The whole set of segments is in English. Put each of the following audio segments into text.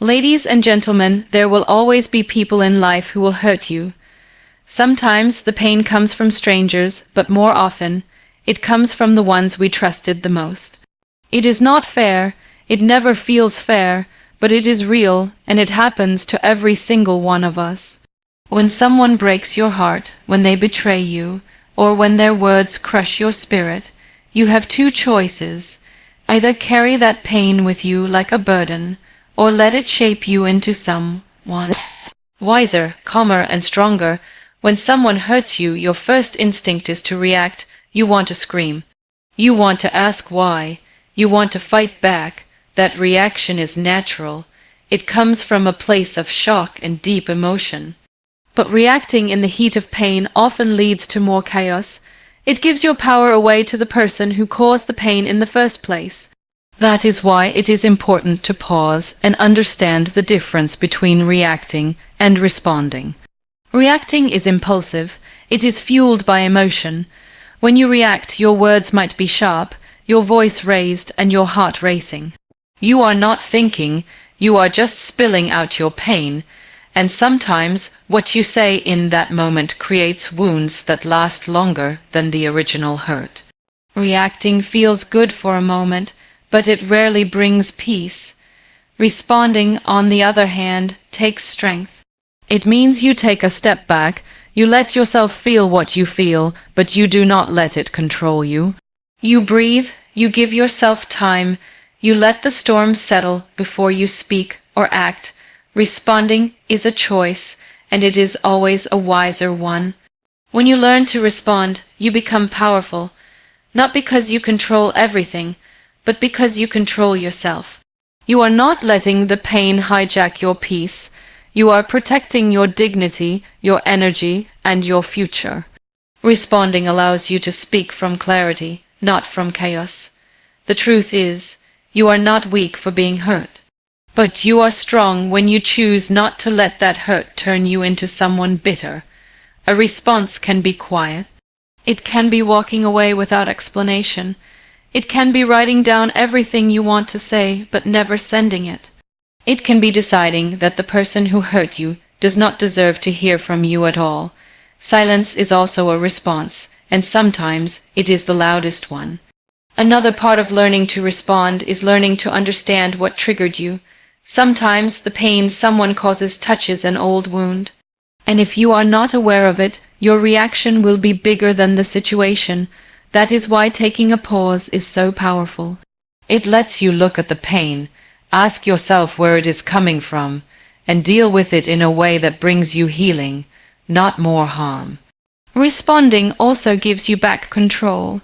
Ladies and gentlemen, there will always be people in life who will hurt you. Sometimes the pain comes from strangers, but more often, it comes from the ones we trusted the most. It is not fair, it never feels fair, but it is real, and it happens to every single one of us. When someone breaks your heart, when they betray you, or when their words crush your spirit, you have two choices. Either carry that pain with you like a burden, or let it shape you into someone wiser, calmer, and stronger. When someone hurts you, your first instinct is to react. You want to scream. You want to ask why. You want to fight back. That reaction is natural. It comes from a place of shock and deep emotion. But reacting in the heat of pain often leads to more chaos. It gives your power away to the person who caused the pain in the first place. That is why it is important to pause and understand the difference between reacting and responding. Reacting is impulsive. It is fueled by emotion. When you react, your words might be sharp, your voice raised, and your heart racing. You are not thinking, you are just spilling out your pain, and sometimes what you say in that moment creates wounds that last longer than the original hurt. Reacting feels good for a moment, but it rarely brings peace. Responding, on the other hand, takes strength. It means you take a step back, you let yourself feel what you feel, but you do not let it control you. You breathe, you give yourself time, you let the storm settle before you speak or act. Responding is a choice, and it is always a wiser one. When you learn to respond, you become powerful, not because you control everything, but because you control yourself. You are not letting the pain hijack your peace. You are protecting your dignity, your energy, and your future. Responding allows you to speak from clarity, not from chaos. The truth is, you are not weak for being hurt. But you are strong when you choose not to let that hurt turn you into someone bitter. A response can be quiet. It can be walking away without explanation. It can be writing down everything you want to say, but never sending it. It can be deciding that the person who hurt you does not deserve to hear from you at all. Silence is also a response, and sometimes it is the loudest one. Another part of learning to respond is learning to understand what triggered you. Sometimes the pain someone causes touches an old wound. And if you are not aware of it, your reaction will be bigger than the situation. That is why taking a pause is so powerful. It lets you look at the pain, ask yourself where it is coming from, and deal with it in a way that brings you healing, not more harm. Responding also gives you back control.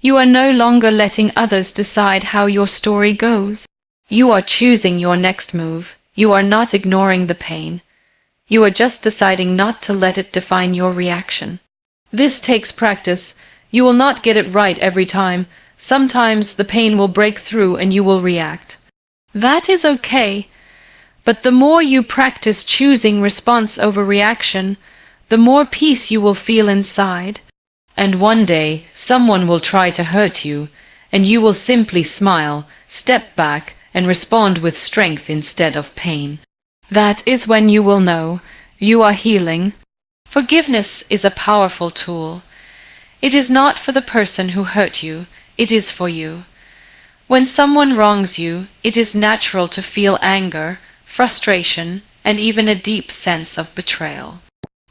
You are no longer letting others decide how your story goes. You are choosing your next move. You are not ignoring the pain. You are just deciding not to let it define your reaction. This takes practice. You will not get it right every time. Sometimes the pain will break through and you will react. That is okay. But the more you practice choosing response over reaction, the more peace you will feel inside. And one day, someone will try to hurt you, and you will simply smile, step back, and respond with strength instead of pain. That is when you will know you are healing. Forgiveness is a powerful tool. It is not for the person who hurt you, it is for you. When someone wrongs you, it is natural to feel anger, frustration, and even a deep sense of betrayal.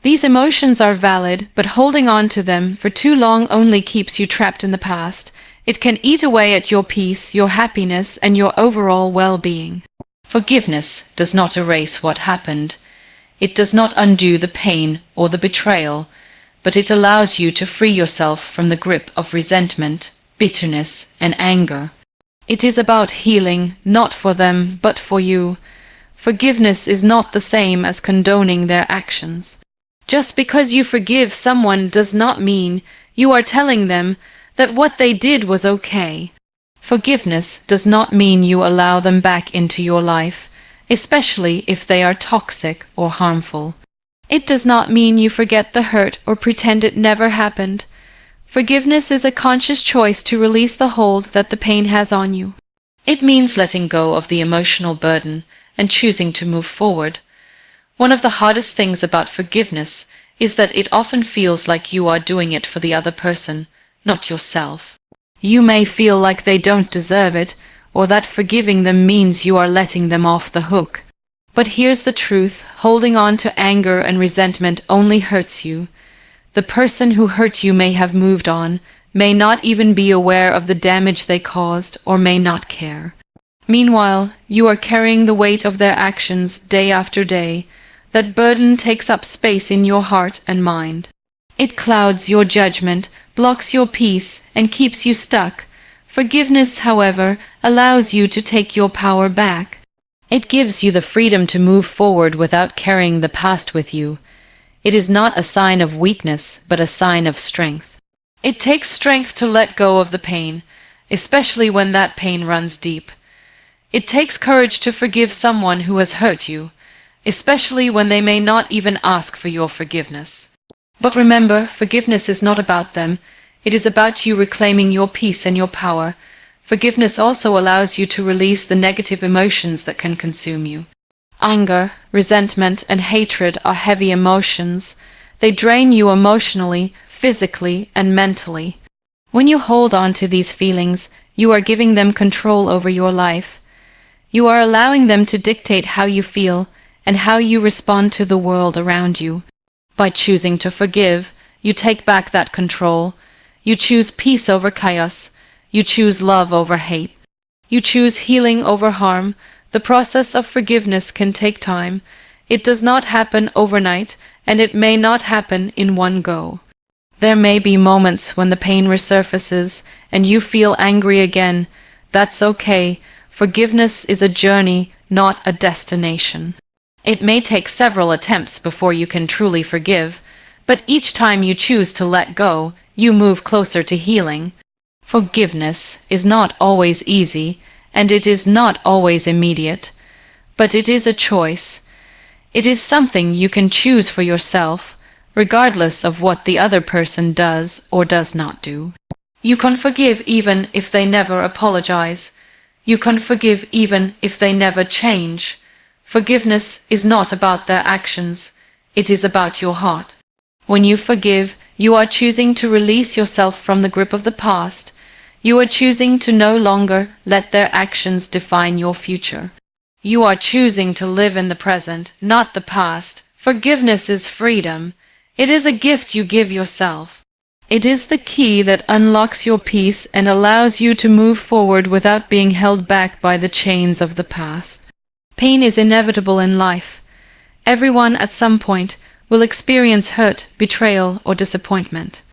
These emotions are valid, but holding on to them for too long only keeps you trapped in the past. It can eat away at your peace, your happiness, and your overall well-being. Forgiveness does not erase what happened. It does not undo the pain or the betrayal, but it allows you to free yourself from the grip of resentment, bitterness, and anger. It is about healing, not for them, but for you. Forgiveness is not the same as condoning their actions. Just because you forgive someone does not mean you are telling them that what they did was okay. Forgiveness does not mean you allow them back into your life, especially if they are toxic or harmful. It does not mean you forget the hurt or pretend it never happened. Forgiveness is a conscious choice to release the hold that the pain has on you. It means letting go of the emotional burden and choosing to move forward. One of the hardest things about forgiveness is that it often feels like you are doing it for the other person, not yourself. You may feel like they don't deserve it, or that forgiving them means you are letting them off the hook. But here's the truth: holding on to anger and resentment only hurts you. The person who hurt you may have moved on, may not even be aware of the damage they caused, or may not care. Meanwhile, you are carrying the weight of their actions day after day. That burden takes up space in your heart and mind. It clouds your judgment, blocks your peace, and keeps you stuck. Forgiveness, however, allows you to take your power back. It gives you the freedom to move forward without carrying the past with you. It is not a sign of weakness, but a sign of strength. It takes strength to let go of the pain, especially when that pain runs deep. It takes courage to forgive someone who has hurt you, especially when they may not even ask for your forgiveness. But remember, forgiveness is not about them. It is about you reclaiming your peace and your power. Forgiveness also allows you to release the negative emotions that can consume you. Anger, resentment, and hatred are heavy emotions. They drain you emotionally, physically, and mentally. When you hold on to these feelings, you are giving them control over your life. You are allowing them to dictate how you feel and how you respond to the world around you. By choosing to forgive, you take back that control. You choose peace over chaos. You choose love over hate. You choose healing over harm. The process of forgiveness can take time. It does not happen overnight, and it may not happen in one go. There may be moments when the pain resurfaces and you feel angry again. That's okay. Forgiveness is a journey, not a destination. It may take several attempts before you can truly forgive, but each time you choose to let go, you move closer to healing. Forgiveness is not always easy, and it is not always immediate, but it is a choice. It is something you can choose for yourself, regardless of what the other person does or does not do. You can forgive even if they never apologize. You can forgive even if they never change. Forgiveness is not about their actions. It is about your heart. When you forgive, you are choosing to release yourself from the grip of the past. You are choosing to no longer let their actions define your future. You are choosing to live in the present, not the past. Forgiveness is freedom. It is a gift you give yourself. It is the key that unlocks your peace and allows you to move forward without being held back by the chains of the past. Pain is inevitable in life. Everyone at some point will experience hurt, betrayal, or disappointment.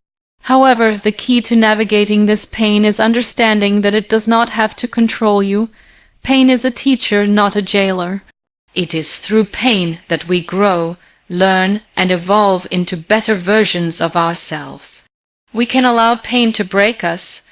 However, the key to navigating this pain is understanding that it does not have to control you. Pain is a teacher, not a jailer. It is through pain that we grow, learn, and evolve into better versions of ourselves. We can allow pain to break us,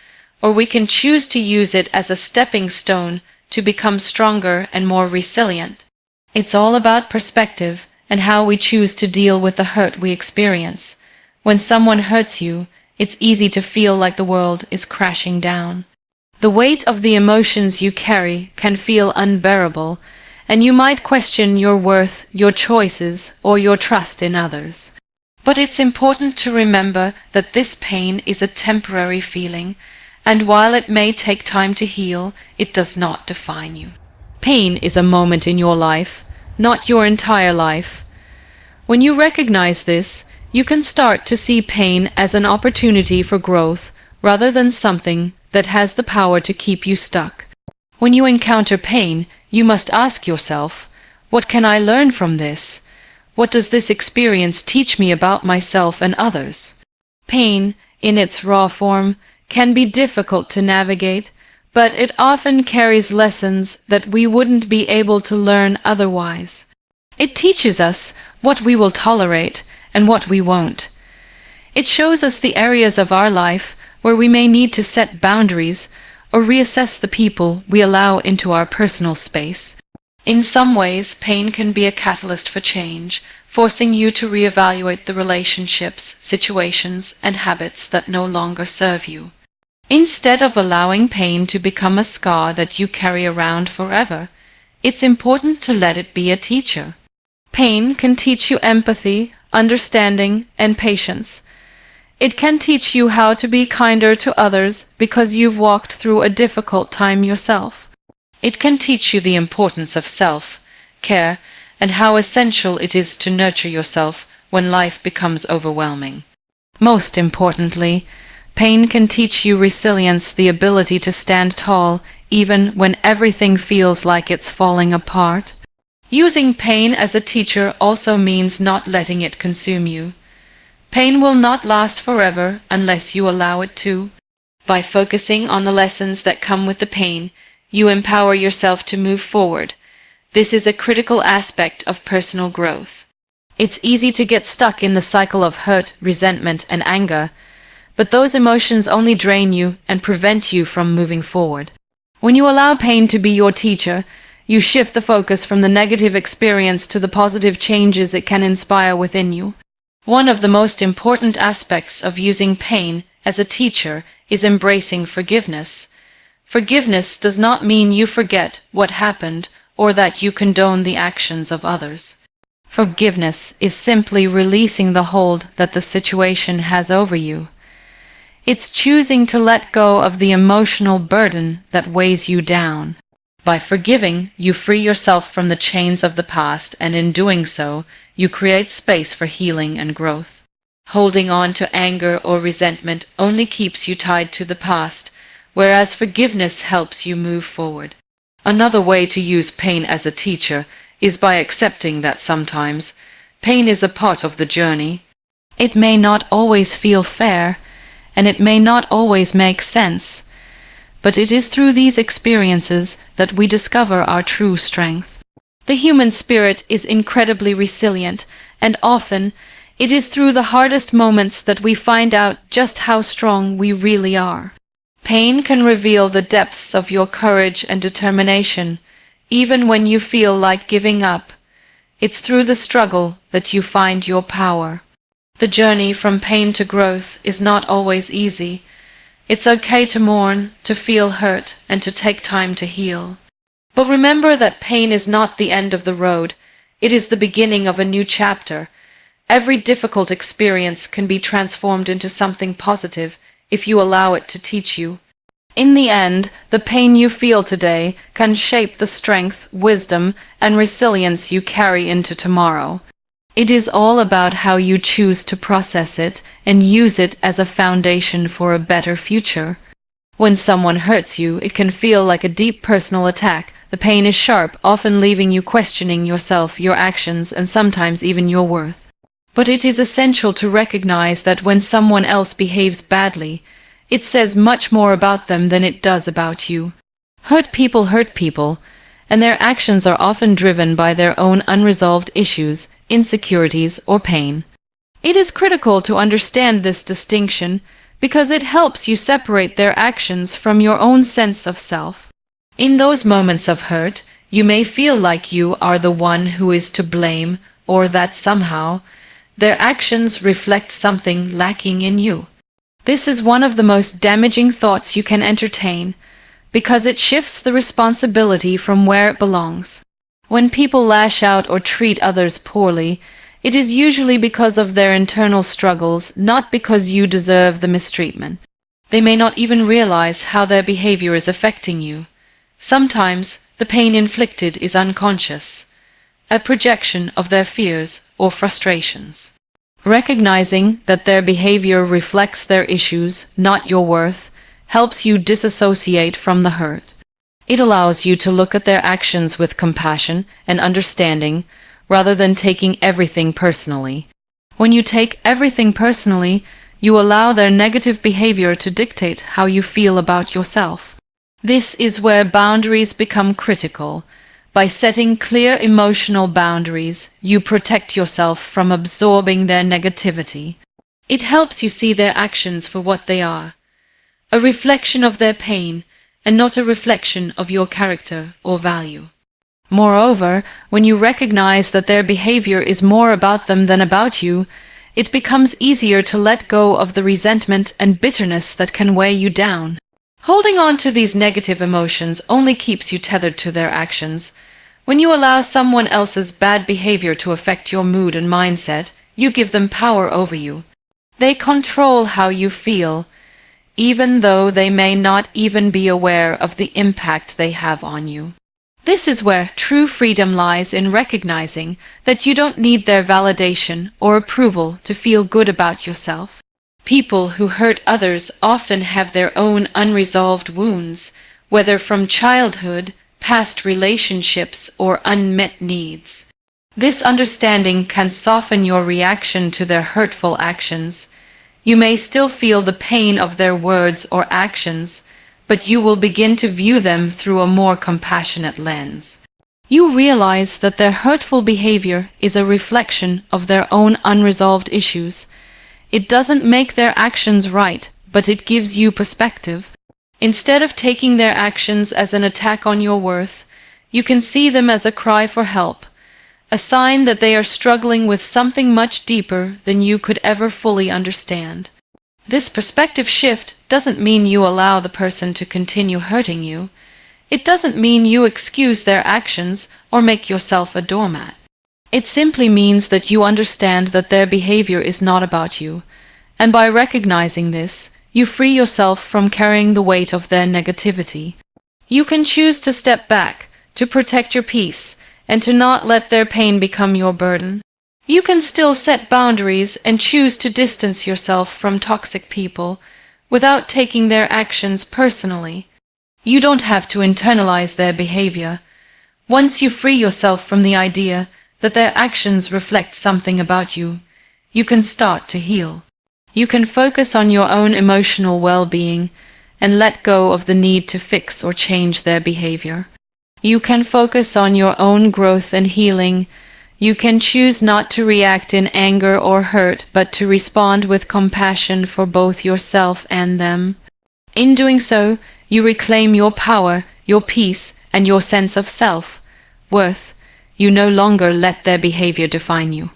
or we can choose to use it as a stepping stone to become stronger and more resilient. It's all about perspective and how we choose to deal with the hurt we experience. When someone hurts you, it's easy to feel like the world is crashing down. The weight of the emotions you carry can feel unbearable, and you might question your worth, your choices, or your trust in others. But it's important to remember that this pain is a temporary feeling, and while it may take time to heal, it does not define you. Pain is a moment in your life, not your entire life. When you recognize this, you can start to see pain as an opportunity for growth rather than something that has the power to keep you stuck. When you encounter pain, you must ask yourself, what can I learn from this? What does this experience teach me about myself and others? Pain, in its raw form, can be difficult to navigate, but it often carries lessons that we wouldn't be able to learn otherwise. It teaches us what we will tolerate and what we won't. It shows us the areas of our life where we may need to set boundaries or reassess the people we allow into our personal space. In some ways, pain can be a catalyst for change, forcing you to reevaluate the relationships, situations, and habits that no longer serve you. Instead of allowing pain to become a scar that you carry around forever, it's important to let it be a teacher. Pain can teach you empathy, understanding, and patience. It can teach you how to be kinder to others because you've walked through a difficult time yourself. It can teach you the importance of self-care and how essential it is to nurture yourself when life becomes overwhelming. Most importantly, pain can teach you resilience, the ability to stand tall even when everything feels like it's falling apart. Using pain as a teacher also means not letting it consume you. Pain will not last forever unless you allow it to. By focusing on the lessons that come with the pain, you empower yourself to move forward. This is a critical aspect of personal growth. It's easy to get stuck in the cycle of hurt, resentment, and anger, but those emotions only drain you and prevent you from moving forward. When you allow pain to be your teacher, you shift the focus from the negative experience to the positive changes it can inspire within you. One of the most important aspects of using pain as a teacher is embracing forgiveness. Forgiveness does not mean you forget what happened or that you condone the actions of others. Forgiveness is simply releasing the hold that the situation has over you. It's choosing to let go of the emotional burden that weighs you down. By forgiving, you free yourself from the chains of the past, and in doing so, you create space for healing and growth. Holding on to anger or resentment only keeps you tied to the past, whereas forgiveness helps you move forward. Another way to use pain as a teacher is by accepting that sometimes pain is a part of the journey. It may not always feel fair, and it may not always make sense, but it is through these experiences that we discover our true strength. The human spirit is incredibly resilient, and often it is through the hardest moments that we find out just how strong we really are. Pain can reveal the depths of your courage and determination, even when you feel like giving up. It's through the struggle that you find your power. The journey from pain to growth is not always easy. It's okay to mourn, to feel hurt, and to take time to heal. But remember that pain is not the end of the road. It is the beginning of a new chapter. Every difficult experience can be transformed into something positive if you allow it to teach you. In the end, the pain you feel today can shape the strength, wisdom, and resilience you carry into tomorrow. It is all about how you choose to process it and use it as a foundation for a better future. When someone hurts you, it can feel like a deep personal attack. The pain is sharp, often leaving you questioning yourself, your actions, and sometimes even your worth. But it is essential to recognize that when someone else behaves badly, it says much more about them than it does about you. Hurt people, and their actions are often driven by their own unresolved issues, insecurities, or pain. It is critical to understand this distinction because it helps you separate their actions from your own sense of self. In those moments of hurt, you may feel like you are the one who is to blame, or that somehow their actions reflect something lacking in you. This is one of the most damaging thoughts you can entertain, because it shifts the responsibility from where it belongs. When people lash out or treat others poorly, it is usually because of their internal struggles, not because you deserve the mistreatment. They may not even realize how their behavior is affecting you. Sometimes the pain inflicted is unconscious, a projection of their fears or frustrations. Recognizing that their behavior reflects their issues, not your worth, helps you disassociate from the hurt. It allows you to look at their actions with compassion and understanding, rather than taking everything personally. When you take everything personally, you allow their negative behavior to dictate how you feel about yourself. This is where boundaries become critical. By setting clear emotional boundaries, you protect yourself from absorbing their negativity. It helps you see their actions for what they are, a reflection of their pain, and not a reflection of your character or value. Moreover, when you recognize that their behavior is more about them than about you, it becomes easier to let go of the resentment and bitterness that can weigh you down. Holding on to these negative emotions only keeps you tethered to their actions. When you allow someone else's bad behavior to affect your mood and mindset, you give them power over you. They control how you feel, even though they may not even be aware of the impact they have on you. This is where true freedom lies, in recognizing that you don't need their validation or approval to feel good about yourself. People who hurt others often have their own unresolved wounds, whether from childhood, past relationships, or unmet needs. This understanding can soften your reaction to their hurtful actions. You may still feel the pain of their words or actions, but you will begin to view them through a more compassionate lens. You realize that their hurtful behavior is a reflection of their own unresolved issues. It doesn't make their actions right, but it gives you perspective. Instead of taking their actions as an attack on your worth, you can see them as a cry for help, a sign that they are struggling with something much deeper than you could ever fully understand. This perspective shift doesn't mean you allow the person to continue hurting you. It doesn't mean you excuse their actions or make yourself a doormat. It simply means that you understand that their behavior is not about you, and by recognizing this, you free yourself from carrying the weight of their negativity. You can choose to step back, to protect your peace, and to not let their pain become your burden. You can still set boundaries and choose to distance yourself from toxic people without taking their actions personally. You don't have to internalize their behavior. Once you free yourself from the idea that their actions reflect something about you, you can start to heal. You can focus on your own emotional well-being and let go of the need to fix or change their behavior. You can focus on your own growth and healing. You can choose not to react in anger or hurt, but to respond with compassion for both yourself and them. In doing so, you reclaim your power, your peace, and your sense of self-worth. You no longer let their behavior define you.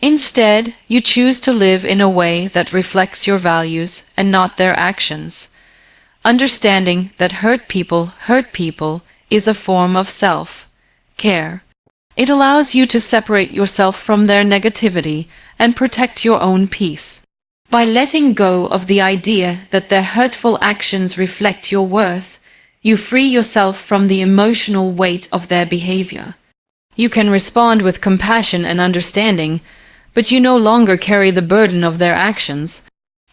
Instead, you choose to live in a way that reflects your values and not their actions. Understanding that hurt people is a form of self-care. It allows you to separate yourself from their negativity and protect your own peace. By letting go of the idea that their hurtful actions reflect your worth, you free yourself from the emotional weight of their behavior. You can respond with compassion and understanding, but you no longer carry the burden of their actions.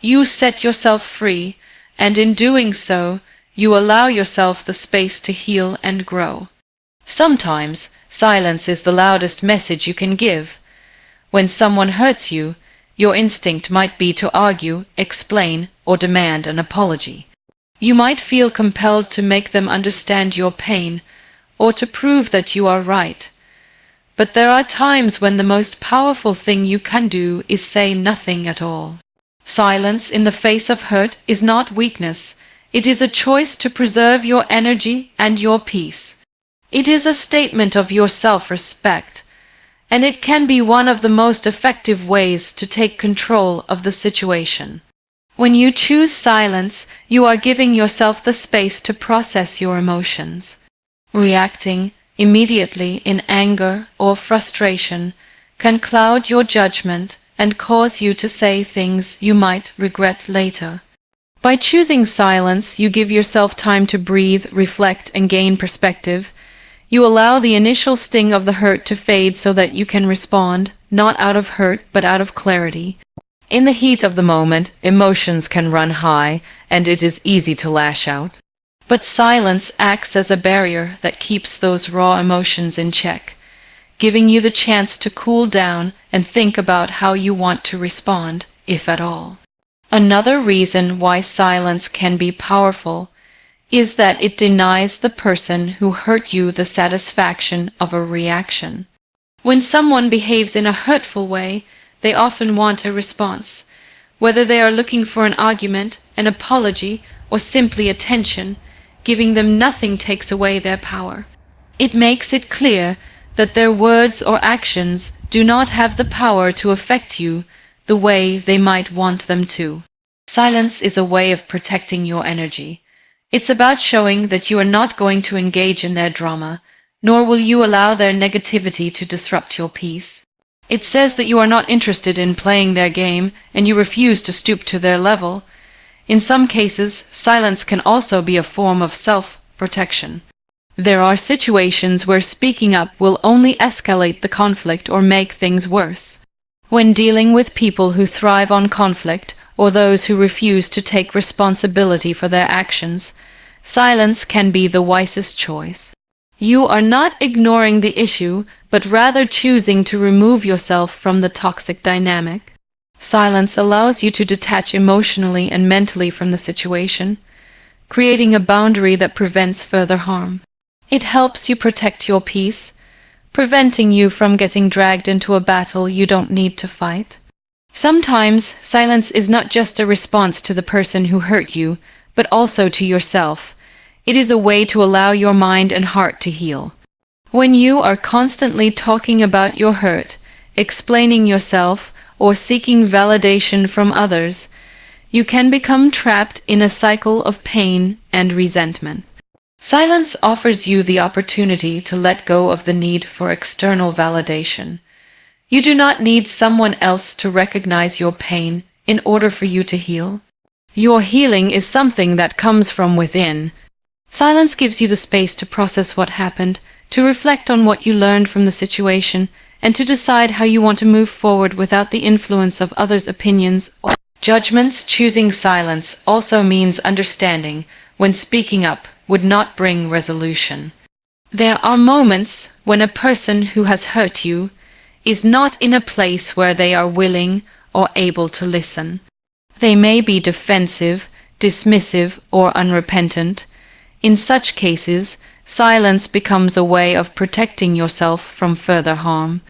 You set yourself free, and in doing so, you allow yourself the space to heal and grow. Sometimes, silence is the loudest message you can give. When someone hurts you, your instinct might be to argue, explain, or demand an apology. You might feel compelled to make them understand your pain, or to prove that you are right. But there are times when the most powerful thing you can do is say nothing at all. Silence in the face of hurt is not weakness. It is a choice to preserve your energy and your peace. It is a statement of your self-respect, and it can be one of the most effective ways to take control of the situation. When you choose silence, you are giving yourself the space to process your emotions. Reacting immediately in anger or frustration can cloud your judgment and cause you to say things you might regret later. By choosing silence, you give yourself time to breathe, reflect, and gain perspective. You allow the initial sting of the hurt to fade so that you can respond, not out of hurt, but out of clarity. In the heat of the moment, emotions can run high, and it is easy to lash out. But silence acts as a barrier that keeps those raw emotions in check, giving you the chance to cool down and think about how you want to respond, if at all. Another reason why silence can be powerful is that it denies the person who hurt you the satisfaction of a reaction. When someone behaves in a hurtful way, they often want a response. Whether they are looking for an argument, an apology, or simply attention, giving them nothing takes away their power. It makes it clear that their words or actions do not have the power to affect you the way they might want them to. Silence is a way of protecting your energy. It's about showing that you are not going to engage in their drama, nor will you allow their negativity to disrupt your peace. It says that you are not interested in playing their game and you refuse to stoop to their level. In some cases, silence can also be a form of self-protection. There are situations where speaking up will only escalate the conflict or make things worse. When dealing with people who thrive on conflict or those who refuse to take responsibility for their actions, silence can be the wisest choice. You are not ignoring the issue, but rather choosing to remove yourself from the toxic dynamic. Silence allows you to detach emotionally and mentally from the situation, creating a boundary that prevents further harm. It helps you protect your peace, preventing you from getting dragged into a battle you don't need to fight. Sometimes, silence is not just a response to the person who hurt you, but also to yourself. It is a way to allow your mind and heart to heal. When you are constantly talking about your hurt, explaining yourself, or seeking validation from others, you can become trapped in a cycle of pain and resentment. Silence offers you the opportunity to let go of the need for external validation. You do not need someone else to recognize your pain in order for you to heal. Your healing is something that comes from within. Silence gives you the space to process what happened, to reflect on what you learned from the situation, and to decide how you want to move forward without the influence of others' opinions or judgments. Choosing silence also means understanding when speaking up would not bring resolution. There are moments when a person who has hurt you is not in a place where they are willing or able to listen. They may be defensive, dismissive, or unrepentant. In such cases, silence becomes a way of protecting yourself from further harm.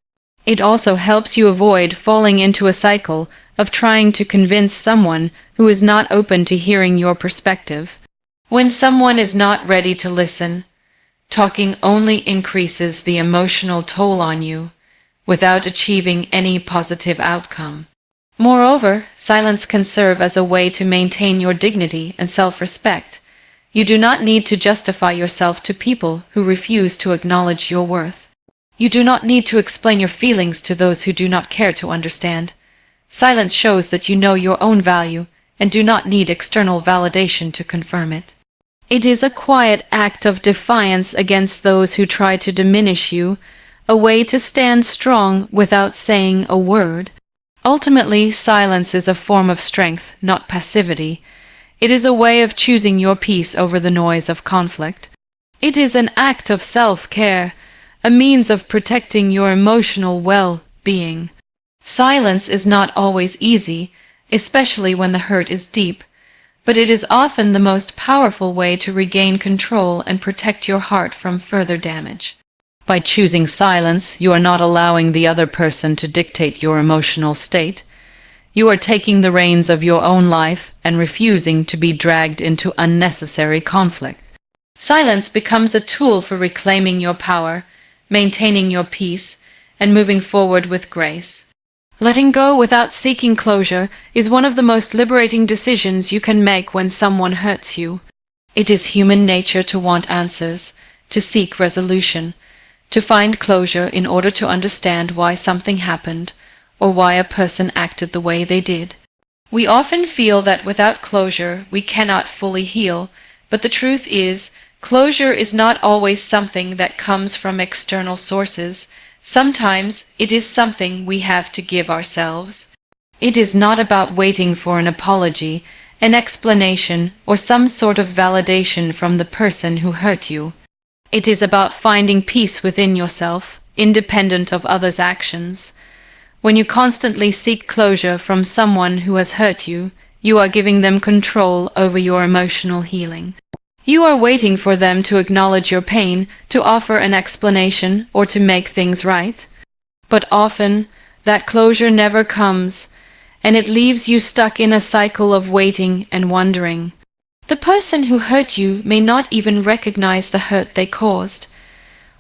It also helps you avoid falling into a cycle of trying to convince someone who is not open to hearing your perspective. When someone is not ready to listen, talking only increases the emotional toll on you, without achieving any positive outcome. Moreover, silence can serve as a way to maintain your dignity and self-respect. You do not need to justify yourself to people who refuse to acknowledge your worth. You do not need to explain your feelings to those who do not care to understand. Silence shows that you know your own value and do not need external validation to confirm it. It is a quiet act of defiance against those who try to diminish you, a way to stand strong without saying a word. Ultimately, silence is a form of strength, not passivity. It is a way of choosing your peace over the noise of conflict. It is an act of self-care, a means of protecting your emotional well-being. Silence is not always easy, especially when the hurt is deep, but it is often the most powerful way to regain control and protect your heart from further damage. By choosing silence, you are not allowing the other person to dictate your emotional state. You are taking the reins of your own life and refusing to be dragged into unnecessary conflict. Silence becomes a tool for reclaiming your power, maintaining your peace, and moving forward with grace. Letting go without seeking closure is one of the most liberating decisions you can make when someone hurts you. It is human nature to want answers, to seek resolution, to find closure in order to understand why something happened, or why a person acted the way they did. We often feel that without closure we cannot fully heal, but the truth is, closure is not always something that comes from external sources. Sometimes it is something we have to give ourselves. It is not about waiting for an apology, an explanation, or some sort of validation from the person who hurt you. It is about finding peace within yourself, independent of others' actions. When you constantly seek closure from someone who has hurt you, you are giving them control over your emotional healing. You are waiting for them to acknowledge your pain, to offer an explanation, or to make things right. But often, that closure never comes, and it leaves you stuck in a cycle of waiting and wondering. The person who hurt you may not even recognize the hurt they caused,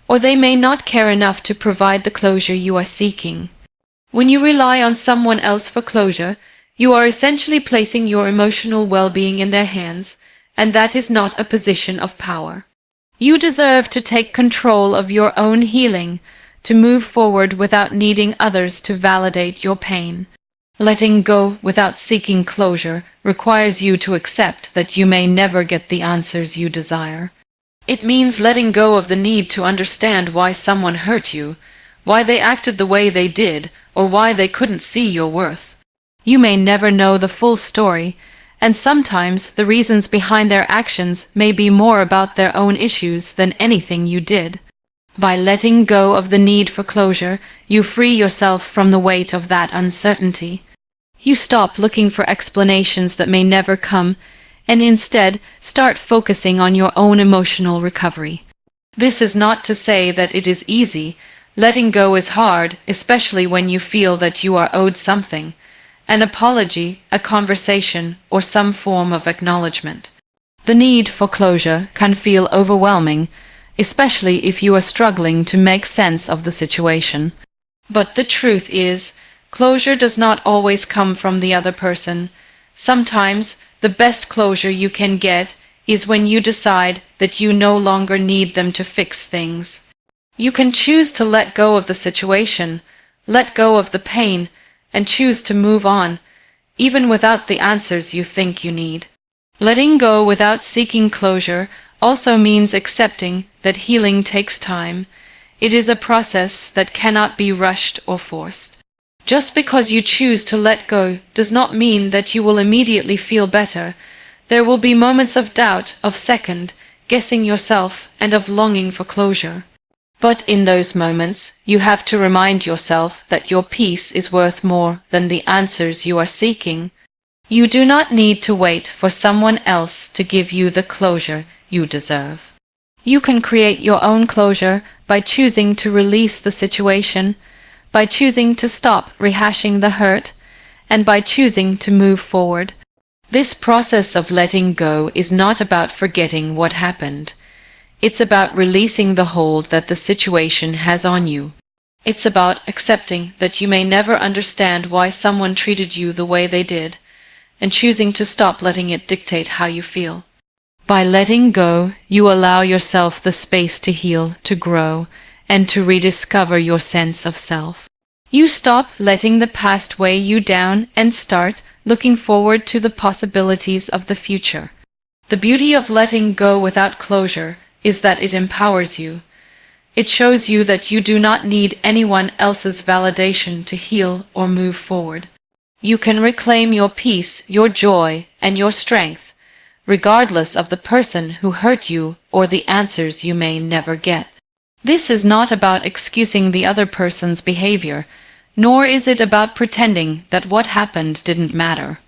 or they may not care enough to provide the closure you are seeking. When you rely on someone else for closure, you are essentially placing your emotional well-being in their hands, and that is not a position of power. You deserve to take control of your own healing, to move forward without needing others to validate your pain. Letting go without seeking closure requires you to accept that you may never get the answers you desire. It means letting go of the need to understand why someone hurt you, why they acted the way they did, or why they couldn't see your worth. You may never know the full story, and sometimes the reasons behind their actions may be more about their own issues than anything you did. By letting go of the need for closure, you free yourself from the weight of that uncertainty. You stop looking for explanations that may never come, and instead start focusing on your own emotional recovery. This is not to say that it is easy. Letting go is hard, especially when you feel that you are owed something, an apology, a conversation, or some form of acknowledgement. The need for closure can feel overwhelming, especially if you are struggling to make sense of the situation. But the truth is, closure does not always come from the other person. Sometimes, the best closure you can get is when you decide that you no longer need them to fix things. You can choose to let go of the situation, let go of the pain, and choose to move on, even without the answers you think you need. Letting go without seeking closure also means accepting that healing takes time. It is a process that cannot be rushed or forced. Just because you choose to let go does not mean that you will immediately feel better. There will be moments of doubt, of second guessing yourself, and of longing for closure. But in those moments, you have to remind yourself that your peace is worth more than the answers you are seeking. You do not need to wait for someone else to give you the closure you deserve. You can create your own closure by choosing to release the situation, by choosing to stop rehashing the hurt, and by choosing to move forward. This process of letting go is not about forgetting what happened. It's about releasing the hold that the situation has on you. It's about accepting that you may never understand why someone treated you the way they did, and choosing to stop letting it dictate how you feel. By letting go, you allow yourself the space to heal, to grow, and to rediscover your sense of self. You stop letting the past weigh you down and start looking forward to the possibilities of the future. The beauty of letting go without closure is that it empowers you. It shows you that you do not need anyone else's validation to heal or move forward. You can reclaim your peace, your joy, and your strength, regardless of the person who hurt you or the answers you may never get. This is not about excusing the other person's behavior, nor is it about pretending that what happened didn't matter.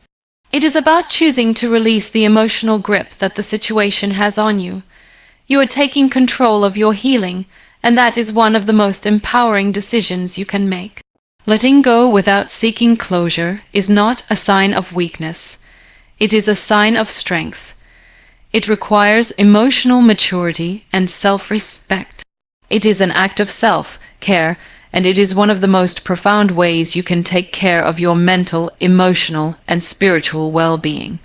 It is about choosing to release the emotional grip that the situation has on you. You are taking control of your healing, and that is one of the most empowering decisions you can make. Letting go without seeking closure is not a sign of weakness. It is a sign of strength. It requires emotional maturity and self-respect. It is an act of self-care, and it is one of the most profound ways you can take care of your mental, emotional, and spiritual well-being.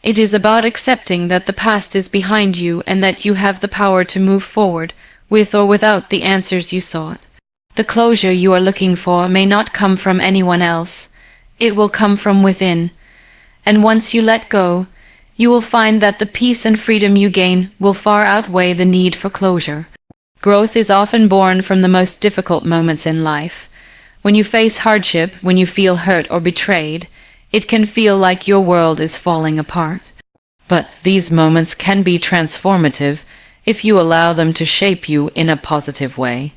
It is about accepting that the past is behind you and that you have the power to move forward, with or without the answers you sought. The closure you are looking for may not come from anyone else. It will come from within. And once you let go, you will find that the peace and freedom you gain will far outweigh the need for closure. Growth is often born from the most difficult moments in life. When you face hardship, when you feel hurt or betrayed, it can feel like your world is falling apart. But these moments can be transformative if you allow them to shape you in a positive way.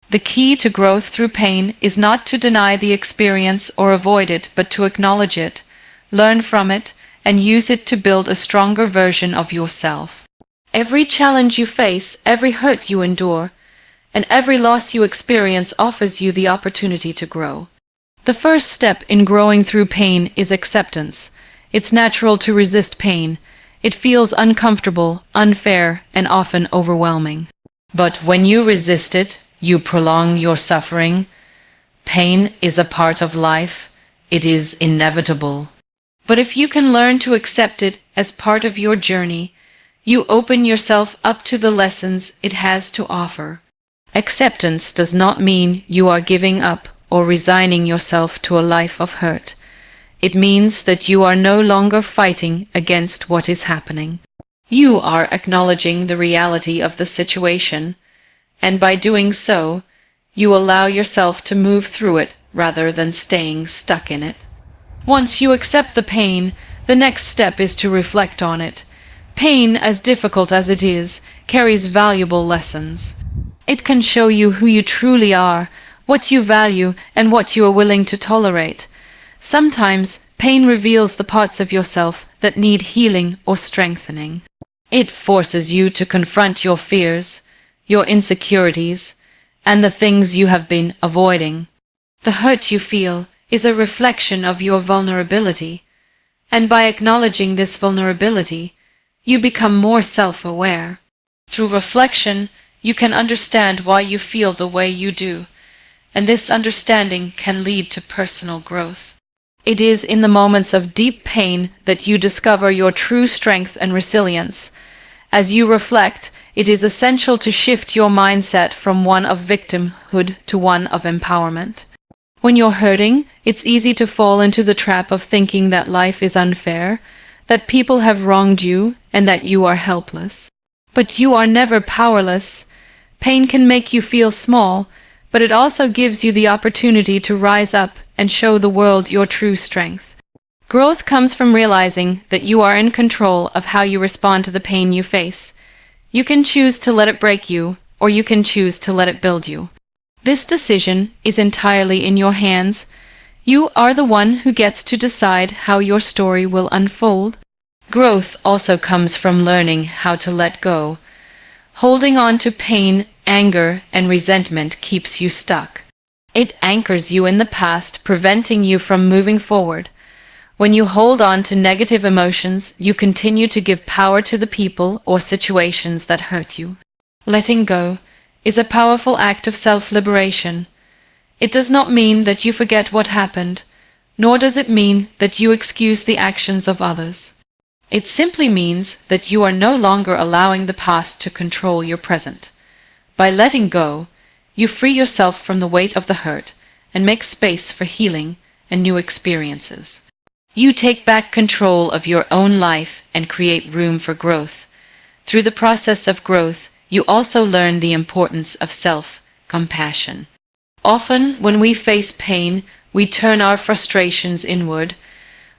The key to growth through pain is not to deny the experience or avoid it, but to acknowledge it, learn from it, and use it to build a stronger version of yourself. Every challenge you face, every hurt you endure, and every loss you experience offers you the opportunity to grow. The first step in growing through pain is acceptance. It's natural to resist pain. It feels uncomfortable, unfair, and often overwhelming. But when you resist it, you prolong your suffering. Pain is a part of life. It is inevitable. But if you can learn to accept it as part of your journey, You open yourself up to the lessons it has to offer. Acceptance does not mean you are giving up or resigning yourself to a life of hurt. It means that you are no longer fighting against what is happening. You are acknowledging the reality of the situation, and by doing so, you allow yourself to move through it rather than staying stuck in it. Once you accept the pain, the next step is to reflect on it. Pain, as difficult as it is, carries valuable lessons. It can show you who you truly are, what you value, and what you are willing to tolerate. Sometimes, pain reveals the parts of yourself that need healing or strengthening. It forces you to confront your fears, your insecurities, and the things you have been avoiding. The hurt you feel is a reflection of your vulnerability, and by acknowledging this vulnerability, you become more self-aware. Through reflection, you can understand why you feel the way you do, and this understanding can lead to personal growth. It is in the moments of deep pain that you discover your true strength and resilience. As you reflect, it is essential to shift your mindset from one of victimhood to one of empowerment. When you're hurting, it's easy to fall into the trap of thinking that life is unfair, that people have wronged you, and that you are helpless. But you are never powerless. Pain can make you feel small, but it also gives you the opportunity to rise up and show the world your true strength. Growth comes from realizing that you are in control of how you respond to the pain you face. You can choose to let it break you, or you can choose to let it build you. This decision is entirely in your hands. You are the one who gets to decide how your story will unfold. Growth also comes from learning how to let go. Holding on to pain, anger, and resentment keeps you stuck. It anchors you in the past, preventing you from moving forward. When you hold on to negative emotions, you continue to give power to the people or situations that hurt you. Letting go is a powerful act of self-liberation. It does not mean that you forget what happened, nor does it mean that you excuse the actions of others. It simply means that you are no longer allowing the past to control your present. By letting go, you free yourself from the weight of the hurt and make space for healing and new experiences. You take back control of your own life and create room for growth. Through the process of growth, you also learn the importance of self-compassion. Often, when we face pain, we turn our frustrations inward.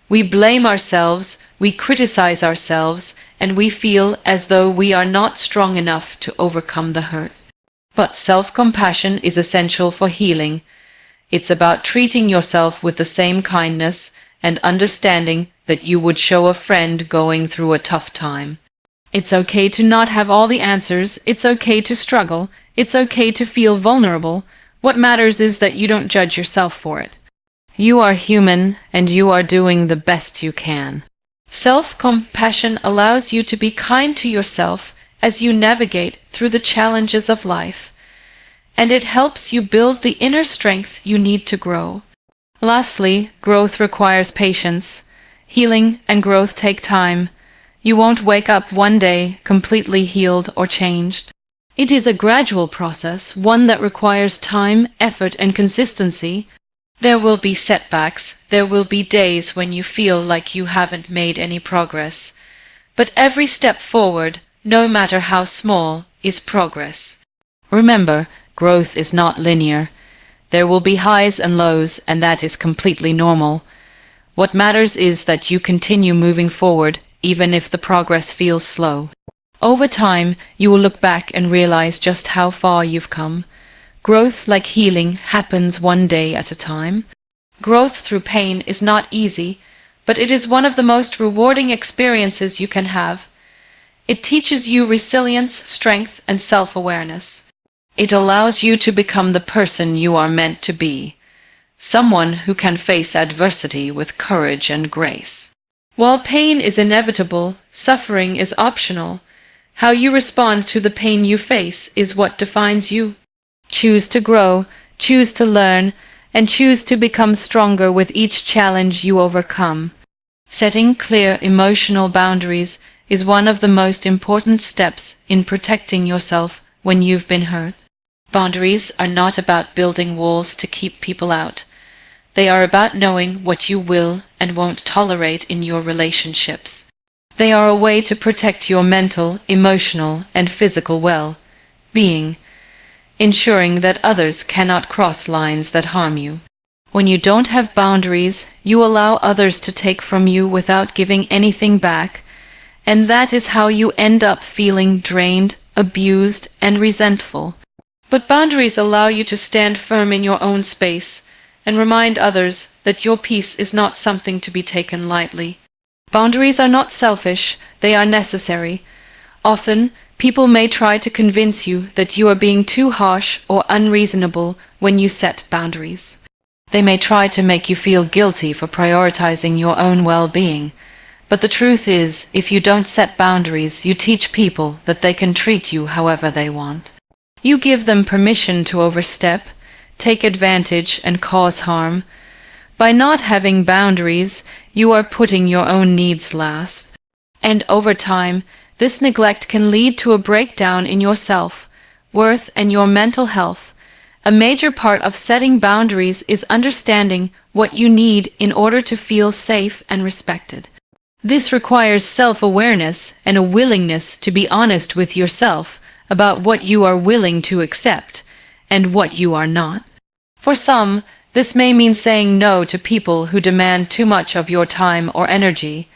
We blame ourselves, we criticize ourselves, and we feel as though we are not strong enough to overcome the hurt. But self-compassion is essential for healing. It's about treating yourself with the same kindness and understanding that you would show a friend going through a tough time. It's okay to not have all the answers. It's okay to struggle. It's okay to feel vulnerable. What matters is that you don't judge yourself for it. You are human, and you are doing the best you can. Self-compassion allows you to be kind to yourself as you navigate through the challenges of life, and it helps you build the inner strength you need to grow. Lastly, growth requires patience. Healing and growth take time. You won't wake up one day completely healed or changed. It is a gradual process, one that requires time, effort, and consistency. There will be setbacks. There will be days when you feel like you haven't made any progress. But every step forward, no matter how small, is progress. Remember, growth is not linear. There will be highs and lows, and that is completely normal. What matters is that you continue moving forward, even if the progress feels slow. Over time, you will look back and realize just how far you've come. Growth, like healing, happens one day at a time. Growth through pain is not easy, but it is one of the most rewarding experiences you can have. It teaches you resilience, strength, and self-awareness. It allows you to become the person you are meant to be, someone who can face adversity with courage and grace. While pain is inevitable, suffering is optional. How you respond to the pain you face is what defines you. Choose to grow, choose to learn, and choose to become stronger with each challenge you overcome. Setting clear emotional boundaries is one of the most important steps in protecting yourself when you've been hurt. Boundaries are not about building walls to keep people out. They are about knowing what you will and won't tolerate in your relationships. They are a way to protect your mental, emotional, and physical well-being, ensuring that others cannot cross lines that harm you. When you don't have boundaries, you allow others to take from you without giving anything back, and that is how you end up feeling drained, abused, and resentful. But boundaries allow you to stand firm in your own space and remind others that your peace is not something to be taken lightly. Boundaries are not selfish, they are necessary. Often, people may try to convince you that you are being too harsh or unreasonable when you set boundaries. They may try to make you feel guilty for prioritizing your own well-being. But the truth is, if you don't set boundaries, you teach people that they can treat you however they want. You give them permission to overstep, take advantage, and cause harm. By not having boundaries, you are putting your own needs last. And over time, this neglect can lead to a breakdown in your self-worth and your mental health. A major part of setting boundaries is understanding what you need in order to feel safe and respected. This requires self-awareness and a willingness to be honest with yourself about what you are willing to accept and what you are not. For some, this may mean saying no to people who demand too much of your time or energy.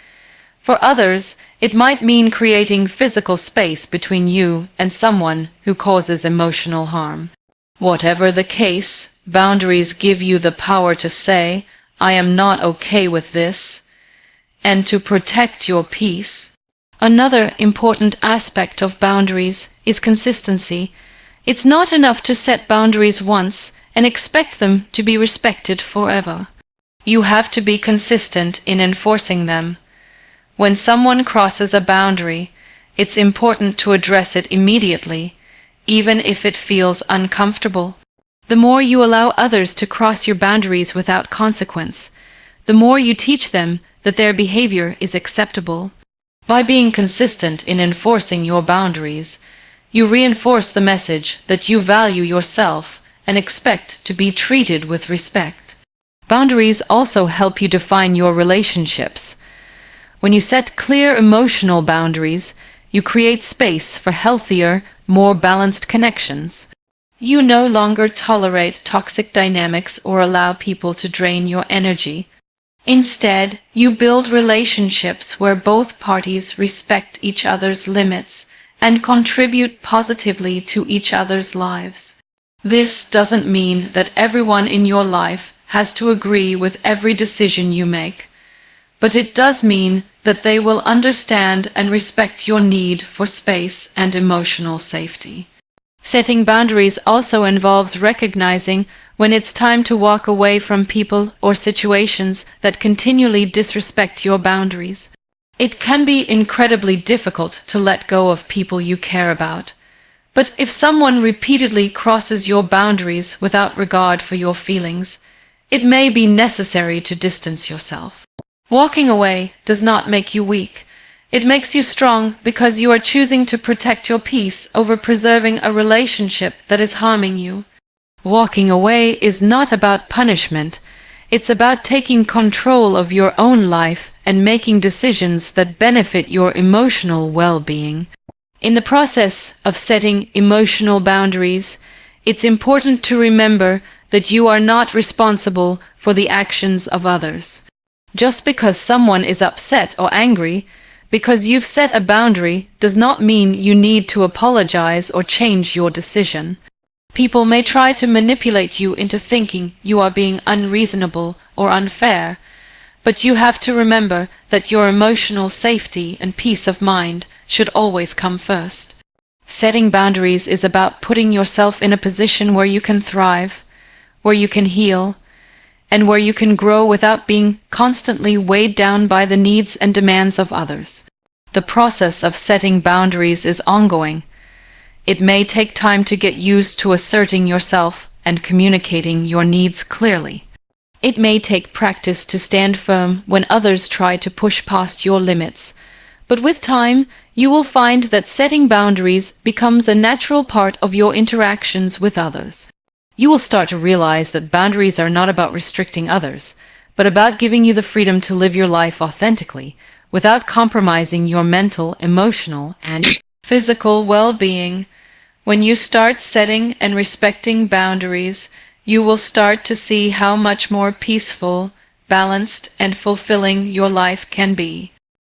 For others, it might mean creating physical space between you and someone who causes emotional harm. Whatever the case, boundaries give you the power to say, "I am not okay with this," and to protect your peace. Another important aspect of boundaries is consistency. It's not enough to set boundaries once and expect them to be respected forever. You have to be consistent in enforcing them. When someone crosses a boundary, it's important to address it immediately, even if it feels uncomfortable. The more you allow others to cross your boundaries without consequence, the more you teach them that their behavior is acceptable. By being consistent in enforcing your boundaries, you reinforce the message that you value yourself and expect to be treated with respect. Boundaries also help you define your relationships. When you set clear emotional boundaries, you create space for healthier, more balanced connections. You no longer tolerate toxic dynamics or allow people to drain your energy. Instead, you build relationships where both parties respect each other's limits and contribute positively to each other's lives. This doesn't mean that everyone in your life has to agree with every decision you make, but it does mean that they will understand and respect your need for space and emotional safety. Setting boundaries also involves recognizing when it's time to walk away from people or situations that continually disrespect your boundaries. It can be incredibly difficult to let go of people you care about. But if someone repeatedly crosses your boundaries without regard for your feelings, it may be necessary to distance yourself. Walking away does not make you weak. It makes you strong because you are choosing to protect your peace over preserving a relationship that is harming you. Walking away is not about punishment. It's about taking control of your own life and making decisions that benefit your emotional well-being. In the process of setting emotional boundaries, it's important to remember that you are not responsible for the actions of others. Just because someone is upset or angry, because you've set a boundary, does not mean you need to apologize or change your decision. People may try to manipulate you into thinking you are being unreasonable or unfair, but you have to remember that your emotional safety and peace of mind should always come first. Setting boundaries is about putting yourself in a position where you can thrive, where you can heal, and where you can grow without being constantly weighed down by the needs and demands of others. The process of setting boundaries is ongoing. It may take time to get used to asserting yourself and communicating your needs clearly. It may take practice to stand firm when others try to push past your limits, But with time, you will find that setting boundaries becomes a natural part of your interactions with others. You will start to realize that boundaries are not about restricting others, but about giving you the freedom to live your life authentically, without compromising your mental, emotional, and physical well-being. When you start setting and respecting boundaries, you will start to see how much more peaceful, balanced, and fulfilling your life can be.